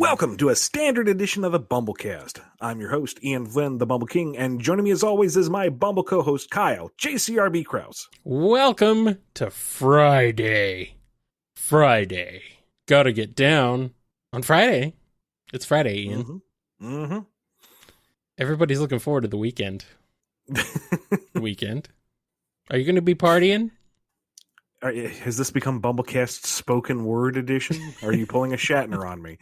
Welcome to a standard edition of the BumbleKast. I'm your host, Ian Flynn, the Bumble King, and joining me as always is my Bumble co-host, Kyle, JCRB Krause. Welcome to Friday. Gotta get down on Friday. It's Friday, Ian. Everybody's looking forward to the weekend. Are you going to be partying? Has this become BumbleKast's spoken word edition? Are you pulling a Shatner on me?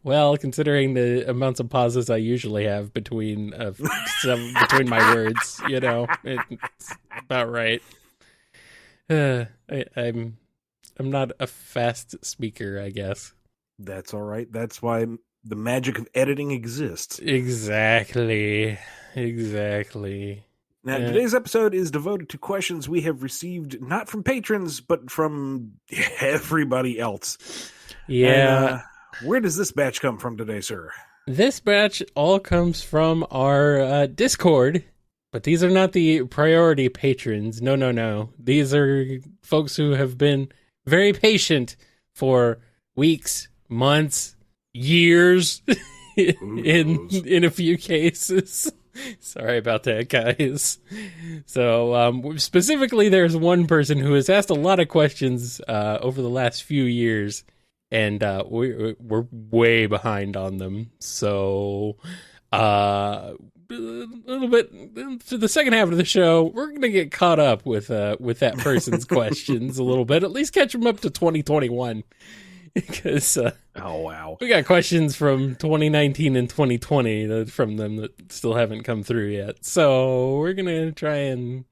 Well, considering the amounts of pauses I usually have between my words, it's about right. I'm not a fast speaker, I guess. That's all right. That's why the magic of editing exists. Exactly. Now, today's episode is devoted to questions we have received not from patrons, but from everybody else. Yeah. And, where does this batch come from today, sir? This batch all comes from our Discord, but these are not the priority patrons. No. These are folks who have been very patient for weeks, months, years, in a few cases. Sorry about that, guys. So, specifically, there's one person who has asked a lot of questions over the last few years, and we're way behind on them. So, a little bit to the second half of the show, we're going to get caught up with that person's questions a little bit. At least catch them up to 2021. Because oh wow, we got questions from 2019 and 2020 from them that still haven't come through yet. So we're gonna try and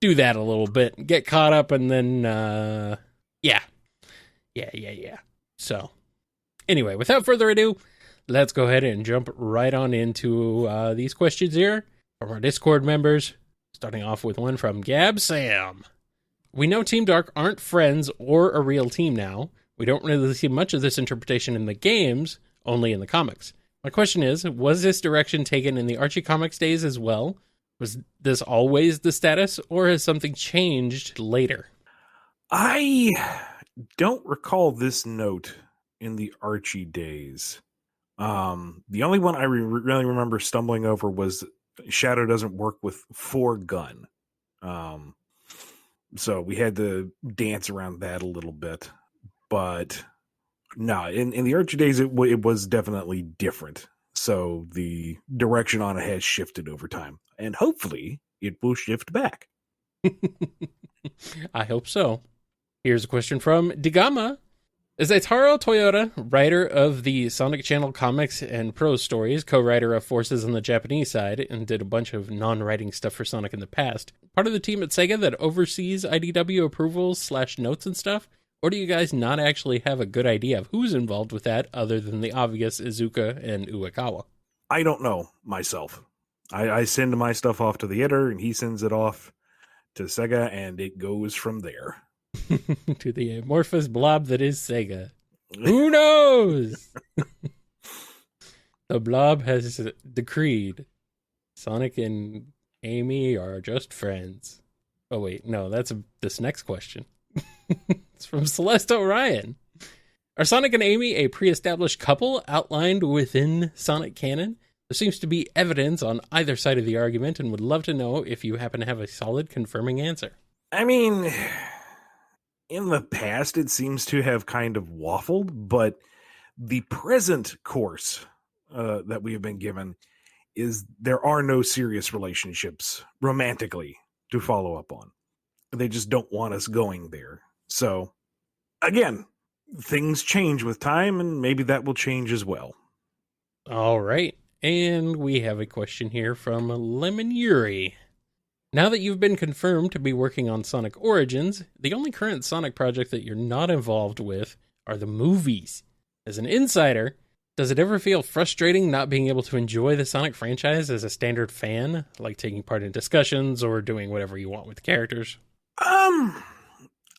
do that a little bit, get caught up, and then yeah. So anyway, without further ado, let's go ahead and jump right on into these questions here from our Discord members. Starting off with one from Gab Sam. We know Team Dark aren't friends or a real team now. We don't really see much of this interpretation in the games, only in the comics. My question is, was this direction taken in the Archie Comics days as well? Was this always the status, or has something changed later? I don't recall this note in the Archie days. The only one I really remember stumbling over was Shadow doesn't work with 4-gun. So we had to dance around that a little bit. But no, in the Archie days, it was definitely different. So the direction on it has shifted over time. And hopefully it will shift back. I hope so. Here's a question from Digama. Is Taro Toyota, writer of the Sonic Channel comics and prose stories, co-writer of Forces on the Japanese side, and did a bunch of non-writing stuff for Sonic in the past, part of the team at Sega that oversees IDW approvals / notes and stuff? Or do you guys not actually have a good idea of who's involved with that other than the obvious Izuka and Uekawa? I don't know myself. I send my stuff off to the editor, and he sends it off to Sega, and it goes from there. To the amorphous blob that is Sega. Who knows? The blob has decreed Sonic and Amy are just friends. Oh, wait, no, that's this next question. It's from Celeste Orion. Are Sonic and Amy a pre-established couple outlined within Sonic canon? There seems to be evidence on either side of the argument, and would love to know if you happen to have a solid confirming answer. I mean, in the past, it seems to have kind of waffled, but the present course that we have been given is there are no serious relationships romantically to follow up on. They just don't want us going there. So, again, things change with time, and maybe that will change as well. All right. And we have a question here from Lemon Yuri. Now that you've been confirmed to be working on Sonic Origins, the only current Sonic project that you're not involved with are the movies. As an insider, does it ever feel frustrating not being able to enjoy the Sonic franchise as a standard fan, like taking part in discussions or doing whatever you want with the characters?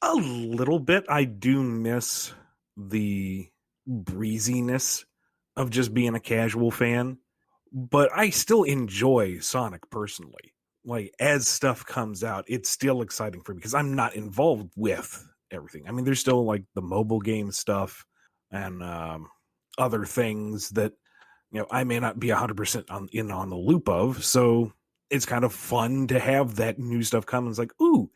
A little bit. I do miss the breeziness of just being a casual fan, but I still enjoy Sonic personally. Like, as stuff comes out, it's still exciting for me because I'm not involved with everything. I mean, there's still like the mobile game stuff, and other things that I may not be 100% on the loop of. So it's kind of fun to have that new stuff come. It's like, ooh,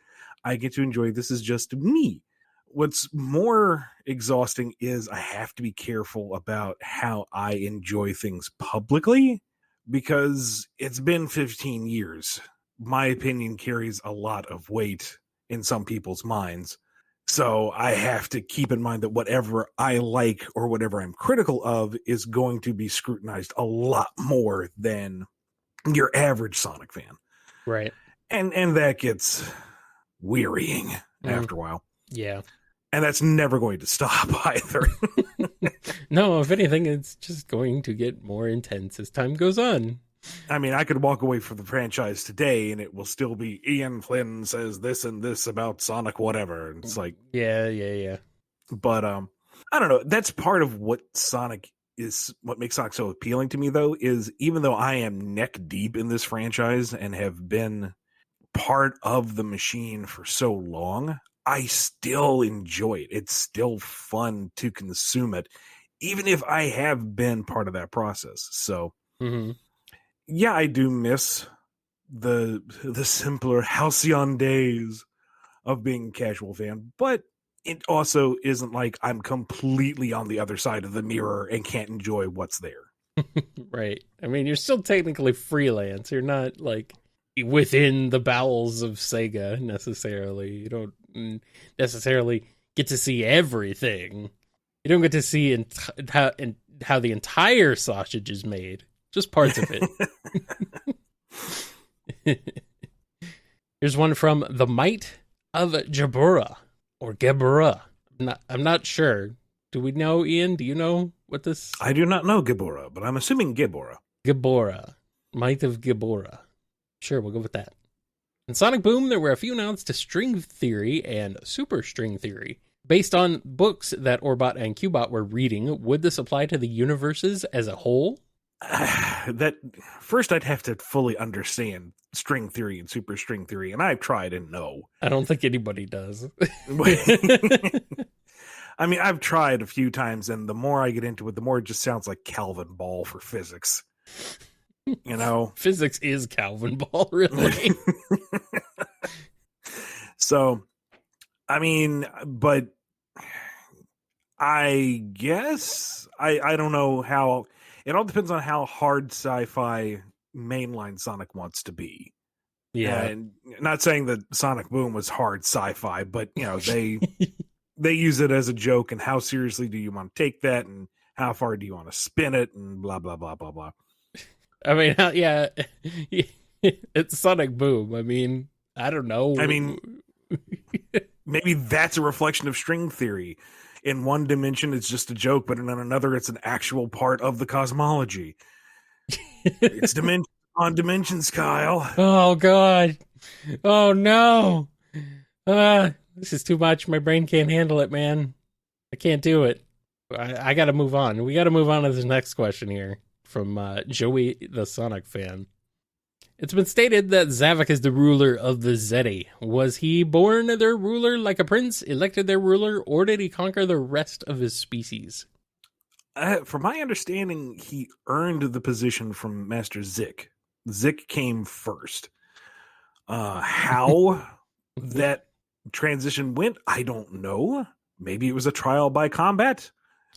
I get to enjoy this is just me. What's more exhausting is I have to be careful about how I enjoy things publicly, because it's been 15 years. My opinion carries a lot of weight in some people's minds. So I have to keep in mind that whatever I like or whatever I'm critical of is going to be scrutinized a lot more than your average Sonic fan. Right. And that gets wearying after a while. Yeah. And that's never going to stop either. No, if anything, it's just going to get more intense as time goes on. I mean, I could walk away from the franchise today and it will still be Ian Flynn says this and this about Sonic whatever. And it's like, yeah. But I don't know. That's part of what makes Sonic so appealing to me, though, is even though I am neck deep in this franchise and have been part of the machine for so long, I still enjoy it. It's still fun to consume it, even if I have been part of that process. So, yeah, I do miss the simpler halcyon days of being a casual fan, but it also isn't like I'm completely on the other side of the mirror and can't enjoy what's there. Right. I mean, you're still technically freelance. You're not like within the bowels of Sega necessarily. You don't necessarily get to see everything. You don't get to see how the entire sausage is made. Just parts of it. Here's one from The Might of Jabura, or Gebura. I'm not sure. Do we know, Ian? Do you know what this? I do not know Gebura, but I'm assuming Gebura. Gebura. Might of Gebura. Sure, we'll go with that. In Sonic Boom, there were a few nods to string theory and super string theory. Based on books that Orbot and Cubot were reading, would this apply to the universes as a whole? That first I'd have to fully understand string theory and super string theory, and I've tried and no. I don't think anybody does. I mean, I've tried a few times, and the more I get into it, the more it just sounds like Calvin Ball for physics. Physics is Calvin Ball, really. So, I mean, but I guess I don't know how. It all depends on how hard sci-fi mainline Sonic wants to be. Yeah. And not saying that Sonic Boom was hard sci-fi, but they they use it as a joke, and how seriously do you want to take that, and how far do you want to spin it, and blah blah blah blah blah. I mean, yeah, it's Sonic Boom. I mean, I don't know. I mean, maybe that's a reflection of string theory. In one dimension, it's just a joke, but in another, it's an actual part of the cosmology. It's dimension on dimensions, Kyle. Oh, God. Oh, no. This is too much. My brain can't handle it, man. I can't do it. I got to move on. We got to move on to this next question here from Joey, the Sonic fan. It's been stated that Zavok is the ruler of the Zeti. Was he born their ruler like a prince, elected their ruler, or did he conquer the rest of his species? From my understanding, he earned the position from Master Zik. Zik came first. How that transition went, I don't know. Maybe it was a trial by combat.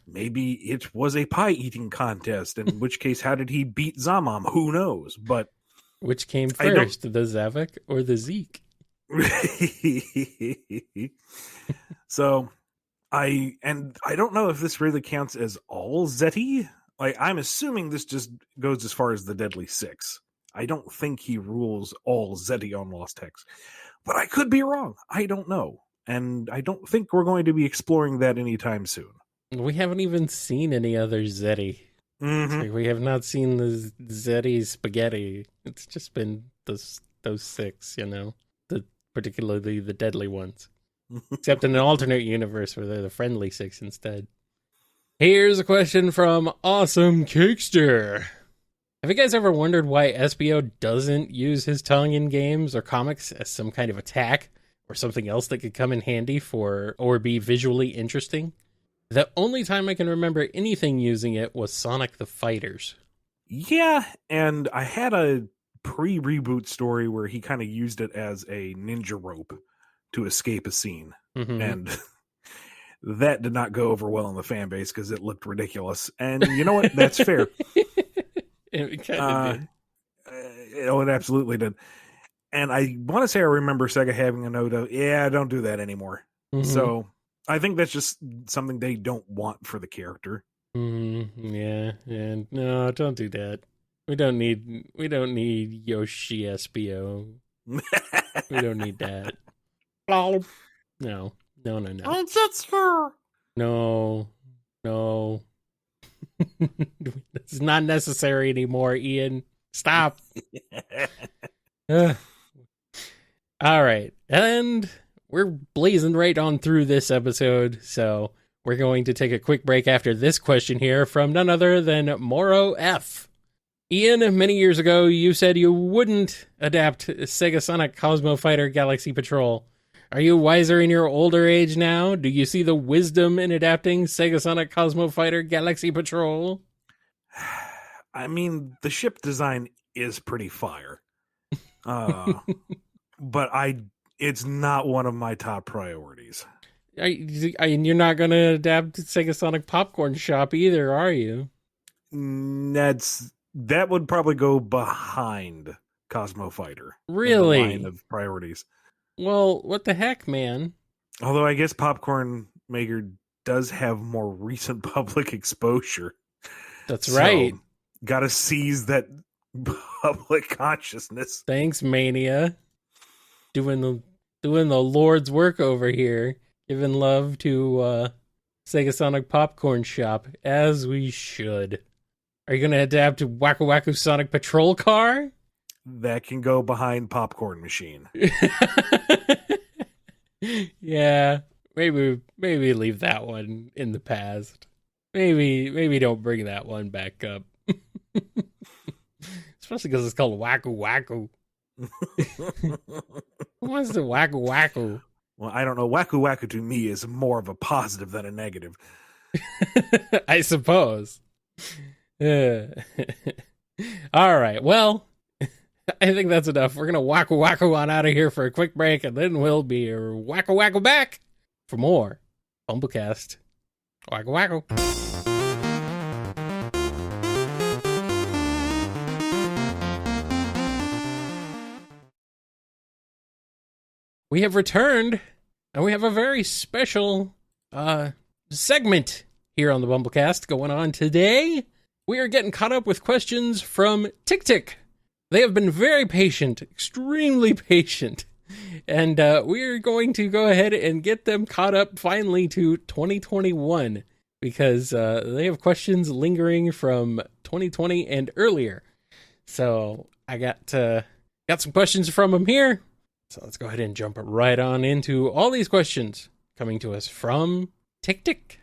Maybe it was a pie-eating contest, in which case, how did he beat Zamam? Who knows? But which came first, the Zavok or the Zeke? So, I don't know if this really counts as all Zeti. Like, I'm assuming this just goes as far as the Deadly Six. I don't think he rules all Zeti on Lost Hex. But I could be wrong. I don't know. And I don't think we're going to be exploring that anytime soon. We haven't even seen any other Zeti. Mm-hmm. Like we have not seen the Zeti spaghetti. It's just been those six, particularly the deadly ones. Except in an alternate universe where they're the friendly six instead. Here's a question from Awesome Cakester. Have you guys ever wondered why Espio doesn't use his tongue in games or comics as some kind of attack or something else that could come in handy or be visually interesting? The only time I can remember anything using it was Sonic the Fighters. Yeah, and I had a pre-reboot story where he kind of used it as a ninja rope to escape a scene. Mm-hmm. And that did not go over well in the fan base because it looked ridiculous. And you know what? That's fair. It kind of did. It absolutely did. And I want to say I remember Sega having a note of, don't do that anymore. Mm-hmm. So I think that's just something they don't want for the character. Mm-hmm. Yeah, and no, don't do that. We don't need Yoshi Espio. We don't need that. No. No. It's not necessary anymore, Ian. Stop. All right. And we're blazing right on through this episode, so we're going to take a quick break after this question here from none other than Moro F. Ian, many years ago, you said you wouldn't adapt Sega Sonic Cosmo Fighter Galaxy Patrol. Are you wiser in your older age now? Do you see the wisdom in adapting Sega Sonic Cosmo Fighter Galaxy Patrol? I mean, the ship design is pretty fire. But it's not one of my top priorities. You're not going to adapt Sega Sonic Popcorn Shop either, are you? That would probably go behind Cosmo Fighter. Really? In the line of priorities. Well, what the heck, man? Although I guess Popcorn Maker does have more recent public exposure. That's right. Gotta seize that public consciousness. Thanks, Mania. Doing the Lord's work over here. Giving love to Sega Sonic Popcorn Shop, as we should. Are you going to adapt to Waku Waku Sonic Patrol Car? That can go behind Popcorn Machine. Yeah, maybe leave that one in the past. Maybe don't bring that one back up. Especially because it's called Waku Waku. Who wants to Waku Waku? Well, I don't know. Waku Waku to me is more of a positive than a negative. I suppose. All right. Well, I think that's enough. We're going to Waku Waku on out of here for a quick break, and then we'll be Waku Waku back for more BumbleKast. Waku Waku. We have returned, and we have a very special segment here on the BumbleKast going on today. We are getting caught up with questions from TickTick. They have been very patient, extremely patient, and we're going to go ahead and get them caught up finally to 2021 because they have questions lingering from 2020 and earlier. So I got some questions from them here. So let's go ahead and jump right on into all these questions coming to us from TickTick.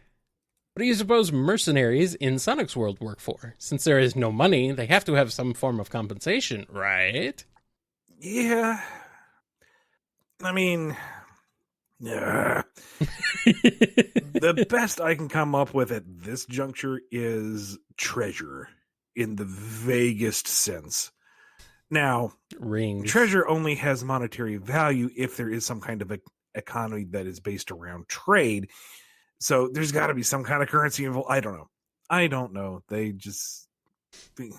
What do you suppose mercenaries in Sonic's world work for? Since there is no money, they have to have some form of compensation, right? Yeah. I mean, the best I can come up with at this juncture is treasure in the vaguest sense. Now, rings. Treasure only has monetary value if there is some kind of economy that is based around trade. So there's got to be some kind of currency involved. I don't know. They just the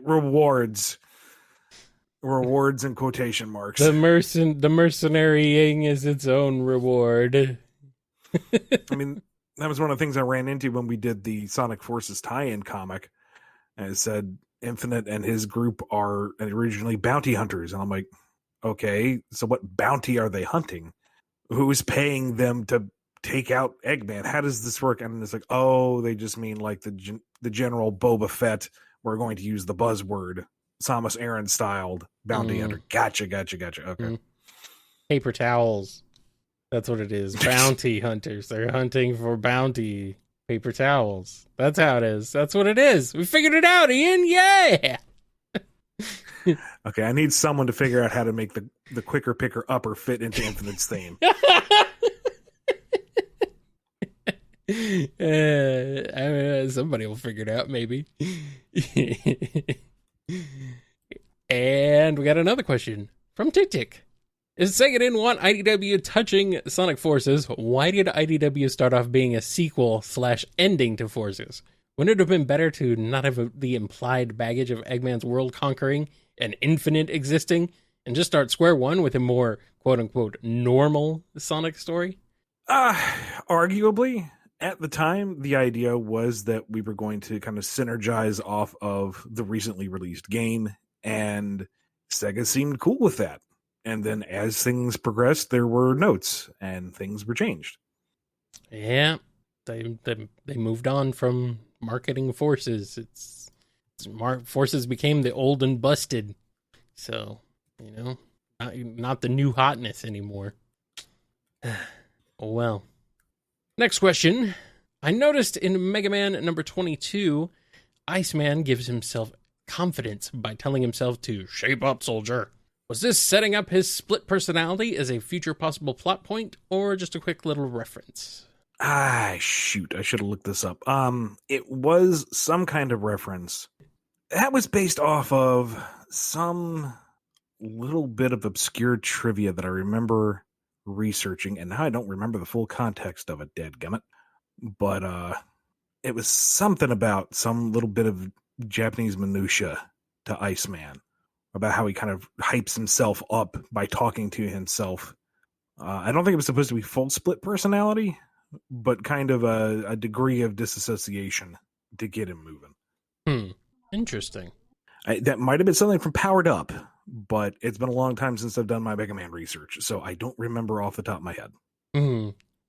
rewards in quotation marks. The mercenarying is its own reward. I mean, that was one of the things I ran into when we did the Sonic Forces tie-in comic. And it said Infinite and his group are originally bounty hunters. And I'm like, okay, so what bounty are they hunting? Who's paying them to take out Eggman? How does this work? And it's like, oh, they just mean like the general Boba Fett. We're going to use the buzzword Samus Aran styled bounty hunter. Gotcha. Okay. Paper towels. That's what it is. Bounty hunters. They're hunting for bounty. Paper towels. That's how it is. That's what it is. We figured it out, Ian. Yeah. Okay, I need someone to figure out how to make the quicker picker upper fit into Infinite's theme. Somebody will figure it out, maybe. And we got another question from Tick Tick. If Sega didn't want IDW touching Sonic Forces, why did IDW start off being a sequel/ending to Forces? Wouldn't it have been better to not have the implied baggage of Eggman's world conquering and Infinite existing, and just start square one with a more quote-unquote normal Sonic story? Arguably. At the time, the idea was that we were going to kind of synergize off of the recently released game, and Sega seemed cool with that. And then as things progressed, there were notes and things were changed. Yeah, they moved on from marketing Forces. Forces became the old and busted. So, not the new hotness anymore. Well. Next question. I noticed in Mega Man number 22, Iceman gives himself confidence by telling himself to shape up, soldier. Was this setting up his split personality as a future possible plot point, or just a quick little reference? Shoot, I should have looked this up. It was some kind of reference. That was based off of some little bit of obscure trivia that I remember researching, and now I don't remember the full context of it, dadgummit. But it was something about some little bit of Japanese minutia to Iceman, about how he kind of hypes himself up by talking to himself. I don't think it was supposed to be full split personality, but kind of a degree of disassociation to get him moving. Interesting. That might have been something from Powered Up, but it's been a long time since I've done my Mega Man research, so I don't remember off the top of my head.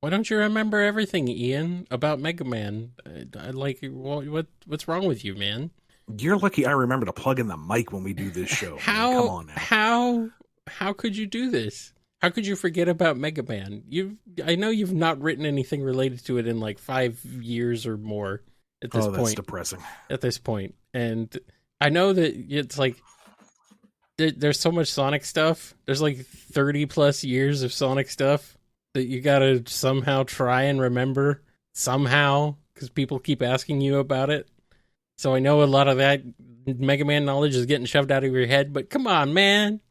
Why don't you remember everything, Ian, about Mega Man? What's wrong with you, man? You're lucky I remember to plug in the mic when we do this show. Come on now. How could you do this? How could you forget about Mega Man? I know you've not written anything related to it in like 5 years or more at this point. That's depressing. At this point. And I know that it's like there's so much Sonic stuff. There's like 30 plus years of Sonic stuff that you gotta somehow try and remember somehow, because people keep asking you about it. So I know a lot of that Mega Man knowledge is getting shoved out of your head, but come on, man.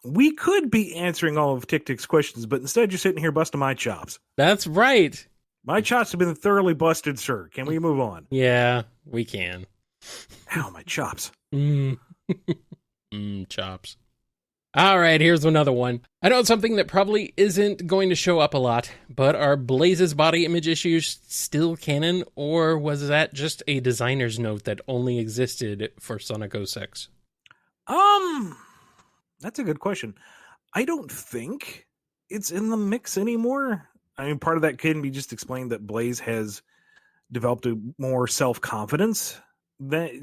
We could be answering all of Tick Tick's questions, but instead you're sitting here busting my chops. That's right. My chops have been thoroughly busted, sir. Can we move on? Yeah, we can. Ow, my chops. Chops. All right, here's another one. I know it's something that probably isn't going to show up a lot, but are Blaze's body image issues still canon, or was that just a designer's note that only existed for Sonic 06? That's a good question. I don't think it's in the mix anymore. I mean, part of that can be just explained that Blaze has developed a more self-confidence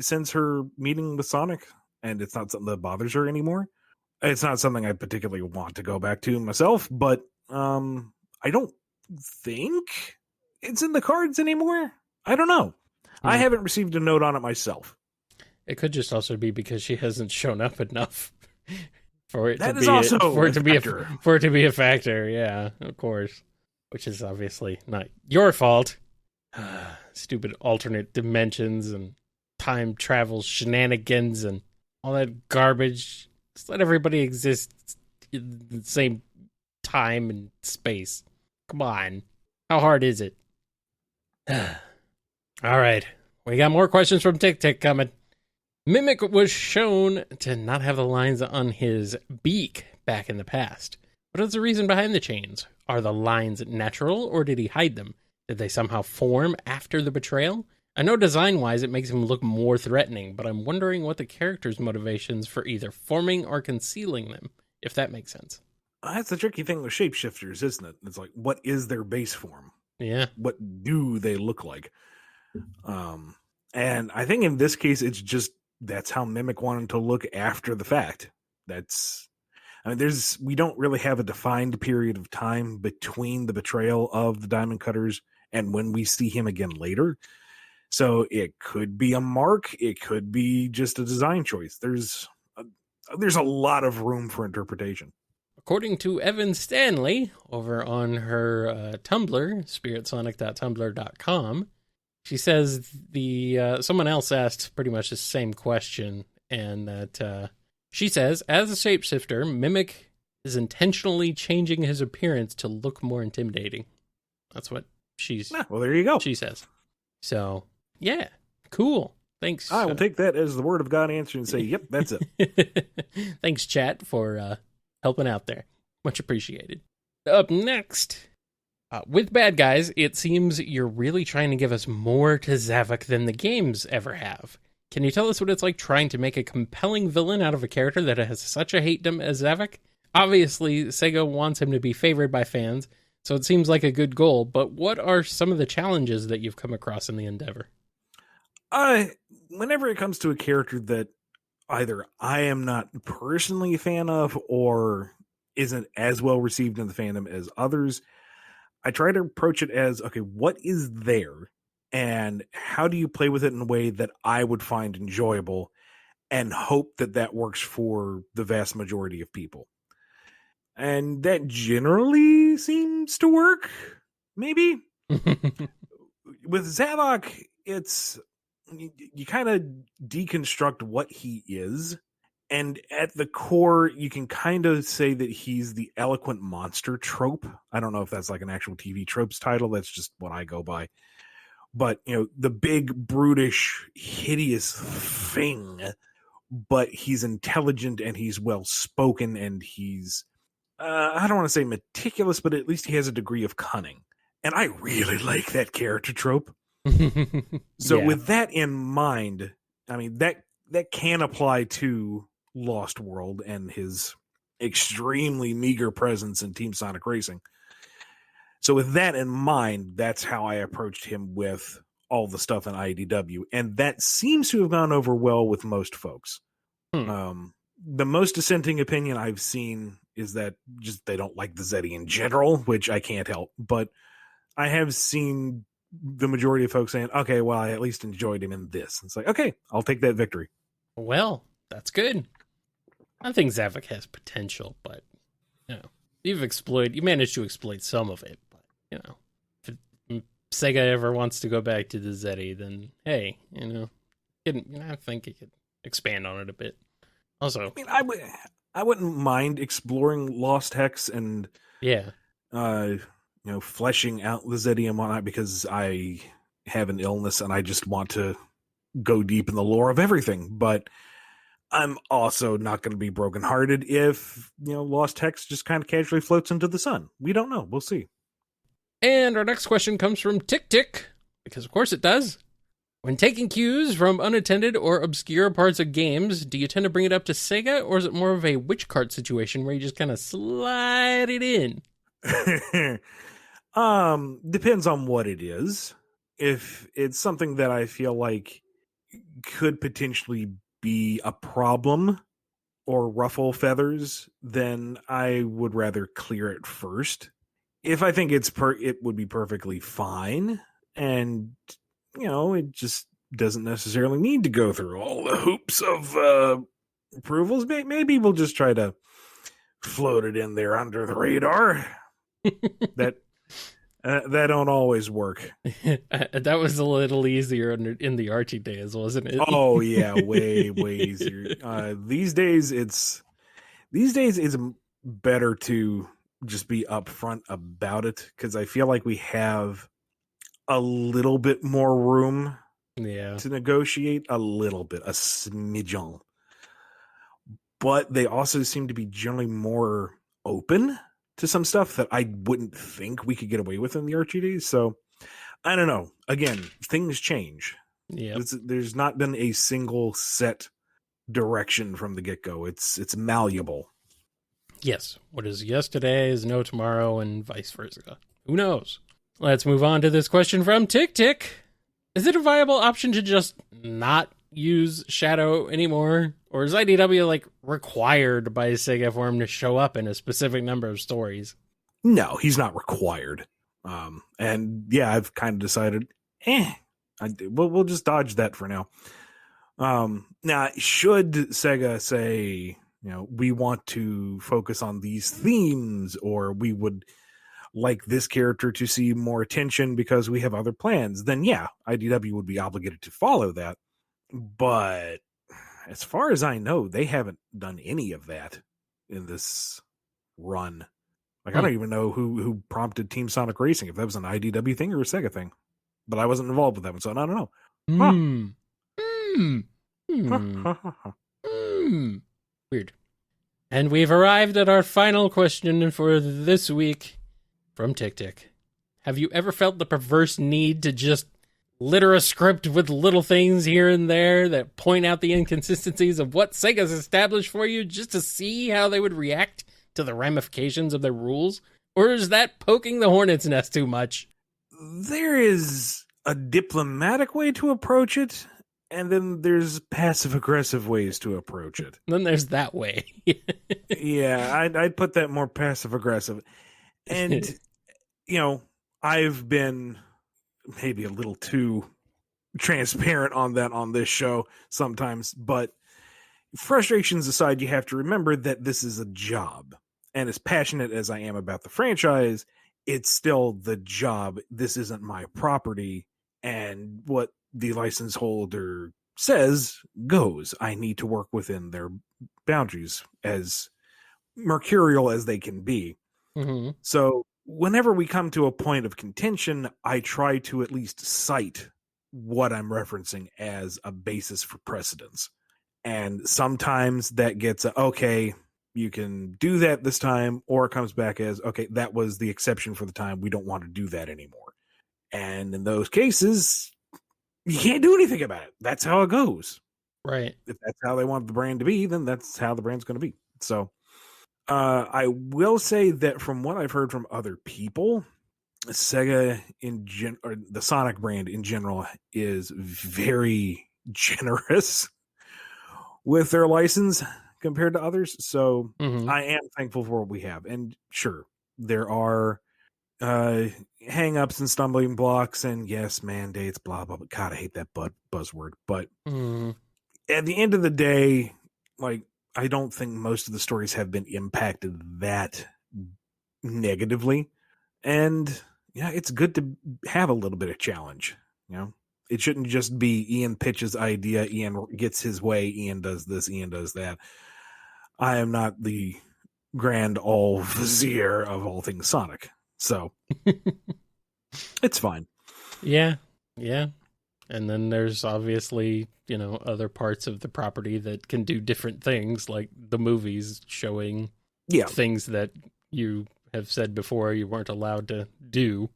since her meeting with Sonic, and it's not something that bothers her anymore. It's not something I particularly want to go back to myself, but I don't think it's in the cards anymore. I don't know. I haven't received a note on it myself. It could just also be because she hasn't shown up enough for it that to is be also for it to be factor. For it to be a factor. Yeah, of course. Which is obviously not your fault. Stupid alternate dimensions and time travel shenanigans and all that garbage. Just let everybody exist in the same time and space. Come on. How hard is it? All right. We got more questions from Tick Tick coming. Mimic was shown to not have the lines on his beak back in the past. What is the reason behind the chains? Are the lines natural, or did he hide them? Did they somehow form after the betrayal? I know design-wise it makes him look more threatening, but I'm wondering what the character's motivations for either forming or concealing them, if that makes sense. That's the tricky thing with shapeshifters, isn't it? It's like, what is their base form? Yeah. What do they look like? And I think in this case, it's just that's how Mimic wanted to look after the fact. We don't really have a defined period of time between the betrayal of the Diamond Cutters and when we see him again later. So it could be a mark. It could be just a design choice. There's a lot of room for interpretation. according to Evan Stanley over on her Tumblr, spiritsonic.tumblr.com, she says someone else asked pretty much the same question, and that she says, as a shapeshifter, Mimic is intentionally changing his appearance to look more intimidating. That's what well, there you go. She says. So, yeah, cool. Thanks. I will take that as the word of God answer and say, yep, that's it. Thanks, chat, for helping out there. Much appreciated. Up next, with Bad Guys, it seems you're really trying to give us more to Zavok than the games ever have. Can you tell us what it's like trying to make a compelling villain out of a character that has such a hatedom as Zavok? Obviously, Sega wants him to be favored by fans, so it seems like a good goal, but what are some of the challenges that you've come across in the endeavor? Whenever it comes to a character that either I am not personally a fan of or isn't as well received in the fandom as others, I try to approach it as, okay, what is there and how do you play with it in a way that I would find enjoyable and hope that that works for the vast majority of people. And that generally seems to work, maybe. With Zavok, it's you kind of deconstruct what he is, and at the core, you can kind of say that he's the eloquent monster trope. I don't know if that's like an actual TV tropes title. That's just what I go by. But, the big, brutish, hideous thing, but he's intelligent and he's well-spoken and he's, I don't want to say meticulous, but at least he has a degree of cunning. And I really like that character trope. So Yeah. with that in mind, I mean, that can apply to Lost World and his extremely meager presence in Team Sonic Racing. So with that in mind, that's how I approached him with all the stuff in IDW. And that seems to have gone over well with most folks. The most dissenting opinion I've seen is that just they don't like the Zeddy in general, which I can't help. But I have seen the majority of folks saying, okay, well, I at least enjoyed him in this. It's like, okay, I'll take that victory. Well, that's good. I think Zavok has potential, but, you managed to exploit some of it. But, if Sega ever wants to go back to the Zeddy, then, hey, I think it could expand on it a bit. Also, I mean, I wouldn't mind exploring Lost Hex and fleshing out the Zeddy and whatnot, because I have an illness and I just want to go deep in the lore of everything. But I'm also not going to be brokenhearted if, Lost Hex just kind of casually floats into the sun. We don't know. We'll see. And our next question comes from Tick Tick, because of course it does. When taking cues from unattended or obscure parts of games, do you tend to bring it up to Sega, or is it more of a witch cart situation where you just kind of slide it in? Depends on what it is. If it's something that I feel like could potentially be a problem or ruffle feathers, then I would rather clear it first. If I think it would be perfectly fine, and it just doesn't necessarily need to go through all the hoops of approvals, maybe we'll just try to float it in there under the radar. That don't always work. That was a little easier in the Archie days, wasn't it? Oh yeah, way easier. These days it's better to just be upfront about it, because I feel like we have a little bit more room to negotiate, a smidgen. But they also seem to be generally more open to some stuff that I wouldn't think we could get away with in the RTDs. So I don't know. Again, things change. Yeah, there's not been a single set direction from the get-go. It's malleable. Yes. What is yesterday is no tomorrow, and vice versa. Who knows? Let's move on to this question from Tick Tick. Is it a viable option to just not use Shadow anymore? Or is IDW required by Sega for him to show up in a specific number of stories? No, he's not required. And yeah, I've kind of decided, we'll just dodge that for now. Now, should Sega say, we want to focus on these themes, or we would like this character to see more attention because we have other plans, then yeah, IDW would be obligated to follow that. But as far as I know, they haven't done any of that in this run. Like, I don't even know who prompted Team Sonic Racing, if that was an IDW thing or a Sega thing. But I wasn't involved with that one, so I don't know. Weird. And we've arrived at our final question for this week from Tick Tick. Have you ever felt the perverse need to just litter a script with little things here and there that point out the inconsistencies of what Sega's established for you just to see how they would react to the ramifications of their rules? Or is that poking the hornet's nest too much? There is a diplomatic way to approach it, and then there's passive-aggressive ways to approach it. Then there's that way. Yeah, I'd put that more passive-aggressive. And, I've been maybe a little too transparent on that on this show sometimes, but frustrations aside, you have to remember that this is a job. And as passionate as I am about the franchise, it's still the job. This isn't my property. And what the license holder says goes. I need to work within their boundaries, as mercurial as they can be. Mm-hmm. So whenever we come to a point of contention, I try to at least cite what I'm referencing as a basis for precedence. And sometimes that gets okay, you can do that this time, or it comes back as, okay, that was the exception for the time. We don't want to do that anymore. And in those cases, you can't do anything about it. That's how it goes. Right. If that's how they want the brand to be, then that's how the brand's going to be. So I will say that from what I've heard from other people, Sega or the Sonic brand in general is very generous with their license compared to others. So I am thankful for what we have. And sure, there are hang-ups and stumbling blocks and yes, mandates, blah, blah, blah. God, I hate that buzzword. But at the end of the day, like, I don't think most of the stories have been impacted that negatively. And yeah, it's good to have a little bit of challenge. It shouldn't just be Ian pitches idea, Ian gets his way, Ian does this, Ian does that. I am not the grand all vizier of all things Sonic. So it's fine. Yeah. And then there's obviously, other parts of the property that can do different things, like the movies showing things that you have said before you weren't allowed to do,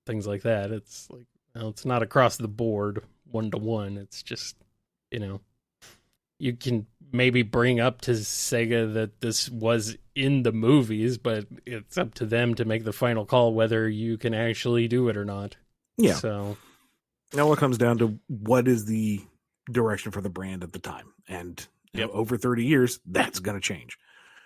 things like that. It's like, it's not across the board 1-to-1. It's just, you can maybe bring up to Sega that this was in the movies, but it's up to them to make the final call whether you can actually do it or not. Yeah. So now it comes down to what is the direction for the brand at the time. And over 30 years, that's going to change.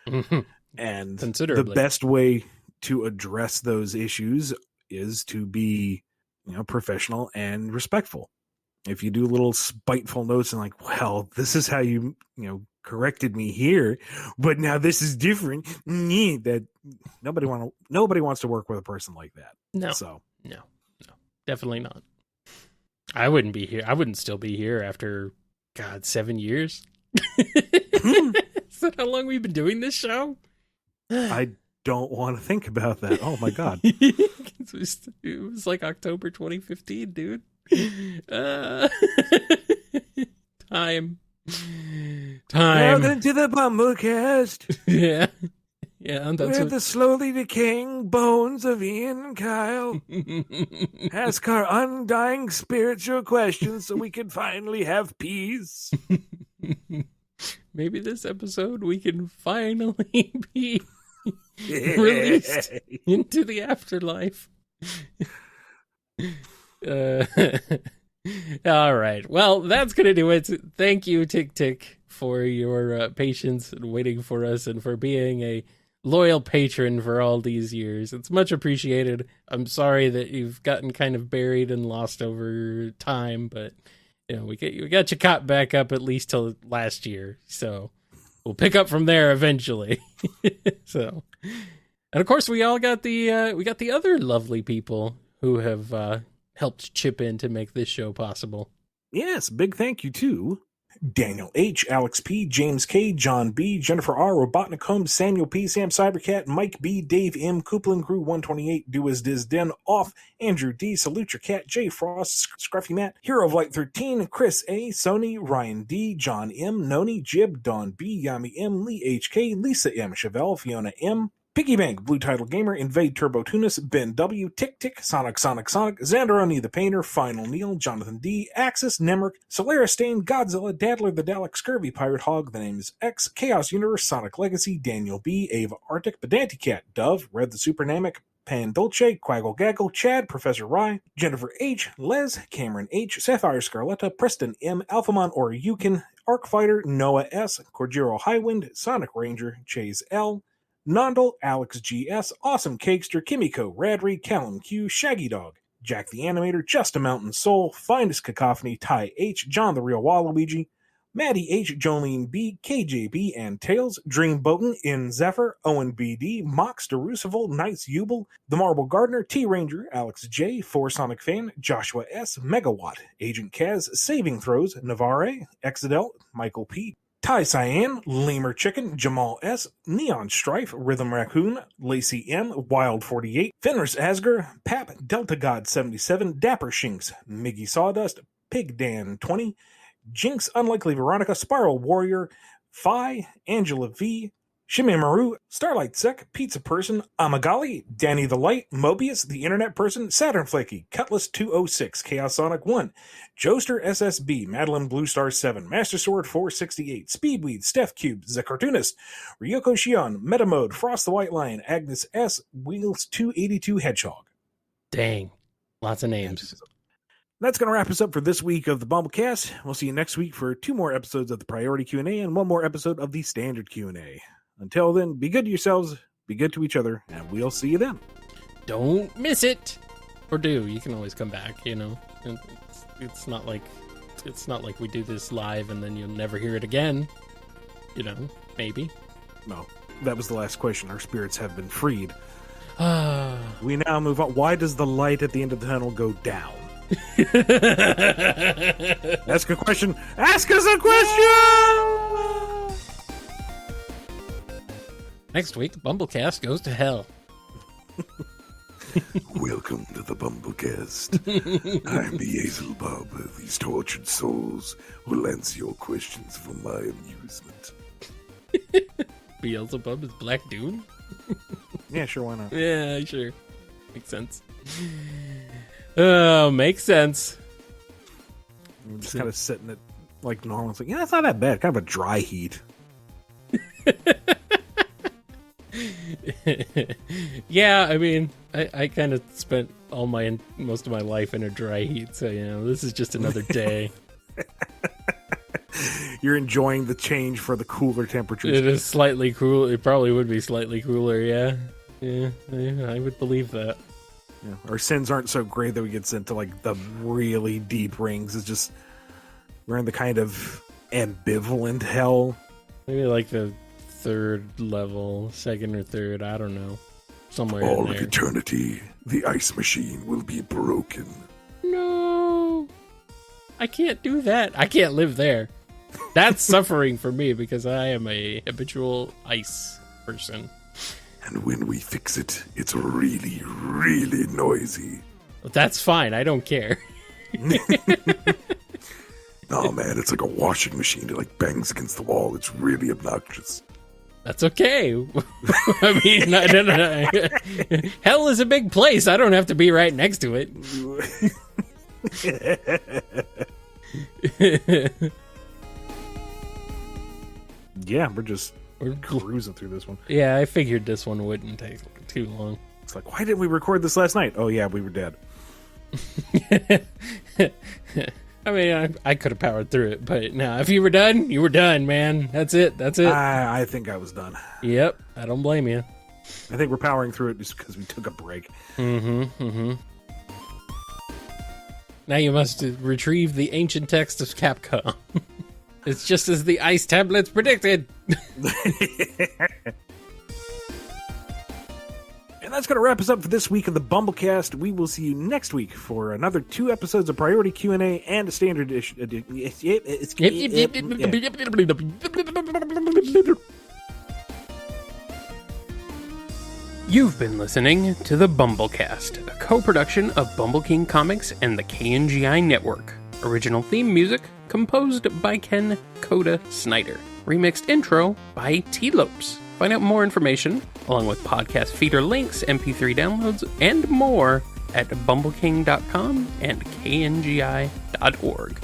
And the best way to address those issues is to be, professional and respectful. If you do little spiteful notes and like, well, this is how you corrected me here, but now this is different. That nobody wants to work with a person like that. No, so no, definitely not. I wouldn't be here. I wouldn't still be here after 7 years. Is that how long we've been doing this show? I don't want to think about that. Oh my God. It was like October 2015, dude. Time. Welcome to the BumbleKast. Yeah, that's the slowly decaying bones of Ian and Kyle. Ask our undying spiritual questions so we can finally have peace. Maybe this episode we can finally be released into the afterlife. All right. Well, that's going to do it. Thank you, Tick Tick, for your patience and waiting for us and for being a loyal patron for all these years. It's much appreciated. I'm sorry that you've gotten kind of buried and lost over time, but we got you caught back up at least till last year. So we'll pick up from there eventually. So, and of course, we all got the other lovely people who have helped chip in to make this show possible. Yes, big thank you to Daniel H., Alex P., James K., John B., Jennifer R., Robotnik Holmes, Samuel P., Sam Cybercat, Mike B., Dave M., Coupling Crew 128, Do As Diz Den, Off, Andrew D., Salute Your Cat, Jay Frost, Scruffy Matt, Hero of Light 13, Chris A., Sony, Ryan D., John M., Noni, Jib, Don B., Yami M., Lee H.K., Lisa M., Chevelle, Fiona M., Piggy Bank, Blue Title Gamer, Invade Turbo Tunis, Ben W, Tick Tick, Sonic, Xanderoni the Painter, Final Neil, Jonathan D, Axis, Nemric, Solera Stain, Godzilla, Daddler the Dalek, Scurvy Pirate Hog, The Name is X, Chaos Universe, Sonic Legacy, Daniel B, Ava Arctic, Pedanti Cat, Dove, Red the Supernamic, Pan Dolce, Quaggle Gaggle, Chad, Professor Rye, Jennifer H, Les, Cameron H, Sapphire Scarletta, Preston M, Alphamon Oryukin, Arc Fighter, Noah S, Corjiro Highwind, Sonic Ranger, Chase L, Nondal, Alex GS, Awesome Cakester, Kimiko, Radry, Callum Q, Shaggy Dog, Jack the Animator, Just a Mountain Soul, Finest Cacophony, Ty H, John the Real Waluigi, Maddie H, Jolene B, KJB and Tails, Dream Boatin, In Zephyr, Owen BD, Mox, Derucival, Knights Jubal, The Marble Gardener, T Ranger, Alex J, Four Sonic Fan, Joshua S, Megawatt, Agent Kaz, Saving Throws, Navarre, Exidel, Michael P, Ty Cyan, Lemur Chicken, Jamal S, Neon Strife, Rhythm Raccoon, Lacey M, Wild 48, Fenris Asger, Pap, Delta God 77, Dapper Shinks, Miggy Sawdust, Pig Dan 20, Jinx, Unlikely Veronica, Spiral Warrior, Phi, Angela V, Shimimaru, Starlight Sec, Pizza Person, Amagali, Danny the Light, Mobius, The Internet Person, Saturn Flaky, Cutlass 206, Chaos Sonic 1, Joester SSB, Madeline Blue Star 7, Master Sword 468, Speedweed, Steph Cube, The Cartoonist, Ryoko Shion, Metamode, Frost the White Lion, Agnes S, Wheels 282 Hedgehog. Dang. Lots of names. That's going to wrap us up for this week of the BumbleKast. We'll see you next week for 2 more episodes of the Priority Q&A and 1 more episode of the Standard Q&A. Until then, be good to yourselves, be good to each other, and we'll see you then. Don't miss it. Or do. You can always come back, you know. It's not like we do this live and then you'll never hear it again. You know, maybe. No, that was the last question. Our spirits have been freed. We now move on. Why does the light at the end of the tunnel go down? Ask a question. Ask us a question! Next week, BumbleKast goes to hell. Welcome to the BumbleKast. I'm Beelzebub. These tortured souls will answer your questions for my amusement. Beelzebub is Black Doom? Yeah, sure, why not? Yeah, sure. Makes sense. Oh, makes sense. I'm just kind of sitting it like normal. It's like, yeah, it's not that bad. Kind of a dry heat. Yeah, I mean, I kind of spent most of my life in a dry heat, so you know, this is just another day. You're enjoying the change for the cooler temperatures. It is slightly cool. It probably would be slightly cooler. Yeah, I would believe that. Yeah, our sins aren't so great that we get sent to like the really deep rings. It's just we're in the kind of ambivalent hell. Maybe like the third level, second or third, I don't know. Somewhere All in of there. eternity, the ice machine will be broken. No, I can't do that. I can't live there. That's suffering for me because I am a habitual ice person. And when we fix it, it's really, really noisy. But that's fine. I don't care. No, man, it's like a washing machine. It like bangs against the wall. It's really obnoxious. That's okay. I mean, no. Hell is a big place. I don't have to be right next to it. Yeah, we're just cruising through this one. Yeah, I figured this one wouldn't take too long. It's like, why didn't we record this last night? Oh, yeah, we were dead. I mean, I could have powered through it, but no, if you were done, you were done, man. That's it. That's it. I think I was done. Yep, I don't blame you. I think we're powering through it just because we took a break. Mm-hmm. Now you must retrieve the ancient text of Capcom. It's just as the ice tablets predicted. And that's going to wrap us up for this week of the BumbleKast. We will see you next week for another 2 episodes of Priority Q&A and a standard issue. You've been listening to the BumbleKast, a co-production of Bumble King Comics and the KNGI Network. Original theme music composed by Ken Coda Snyder. Remixed intro by T-Lopes. Find out more information, along with podcast feeder links, MP3 downloads, and more at bumbleking.com and kngi.org.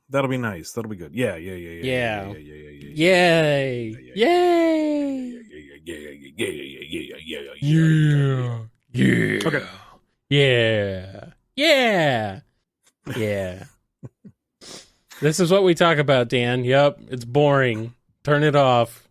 That'll be nice. That'll be good. Yeah. Yay! Yeah. Okay. Yeah. This is what we talk about, Dan. Yep, it's boring. Turn it off.